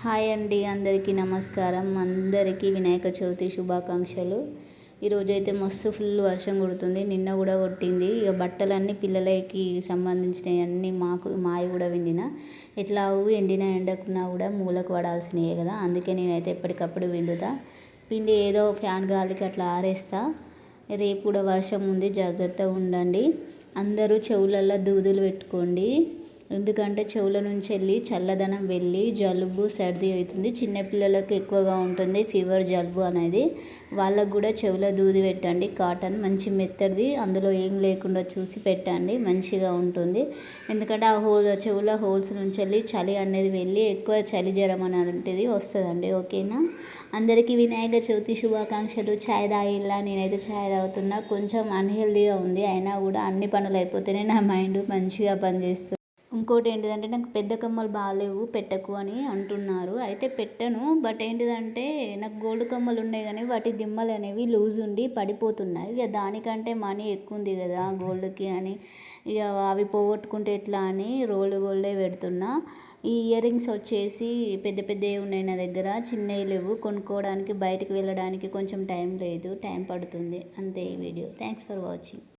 Hi అండి, అందరికీ నమస్కారం. అందరికీ వినాయక చవితి శుభాకాంక్షలు. ఈరోజైతే మస్తు ఫుల్ వర్షం కొడుతుంది. నిన్న కూడా కొట్టింది. ఇక బట్టలన్నీ పిల్లలకి సంబంధించినవి అన్నీ మావి కూడా విండిన. ఎట్లాగూ ఎండిన ఎండకున్నా కూడా మూలకు పడాల్సినవే కదా, అందుకే నేనైతే ఎప్పటికప్పుడు విండుతా. పిండి ఏదో ఫ్యాన్ గాలికి అట్లా ఆరేస్తా. రేపు కూడా వర్షం ఉంది, జాగ్రత్తగా ఉండండి. అందరూ చెవులల్లో దూదులు పెట్టుకోండి, ఎందుకంటే చెవుల నుంచి వెళ్ళి చల్లదనం వెళ్ళి జలుబు సర్ది అవుతుంది. చిన్నపిల్లలకు ఎక్కువగా ఉంటుంది ఫీవర్, జలుబు అనేది. వాళ్ళకు కూడా చెవుల దూది పెట్టండి, కాటన్ మంచి మెత్తడిది, అందులో ఏం లేకుండా చూసి పెట్టండి, మంచిగా ఉంటుంది. ఎందుకంటే ఆ చెవుల హోల్స్ నుంచి వెళ్ళి చలి అనేది వెళ్ళి ఎక్కువ చలి జ్వరం అనేది వస్తుందండి. ఓకేనా? అందరికీ వినాయక చవితి శుభాకాంక్షలు. ఛాయ్ తాగిల్లా? నేనైతే ఛాయ్ తాగుతున్నా. కొంచెం అన్హెల్దీగా ఉంది, అయినా కూడా అన్ని పనులు అయిపోతేనే నా మైండ్ మంచిగా పనిచేస్తుంది. ఇంకోటి ఏంటిదంటే, నాకు పెద్ద కమ్మలు బాగాలేవు పెట్టకు అని అంటున్నారు. అయితే పెట్టను. బట్ ఏంటిదంటే, నాకు గోల్డ్ కమ్మలు ఉన్నాయి కానీ వాటి దిమ్మలు అనేవి లూజ్ ఉండి పడిపోతున్నాయి. ఇక దానికంటే మనీ ఎక్కువ ఉంది కదా గోల్డ్కి అని, ఇక అవి పోగొట్టుకుంటే ఎట్లా అని గోల్డే పెడుతున్నా. ఈ ఇయర్ రింగ్స్ వచ్చేసి పెద్ద పెద్దవి ఉన్నాయి నా దగ్గర, చిన్నవి లేవు. కొనుక్కోవడానికి బయటికి వెళ్ళడానికి కొంచెం టైం లేదు, టైం పడుతుంది. అంతే ఈ వీడియో. Thanks for watching.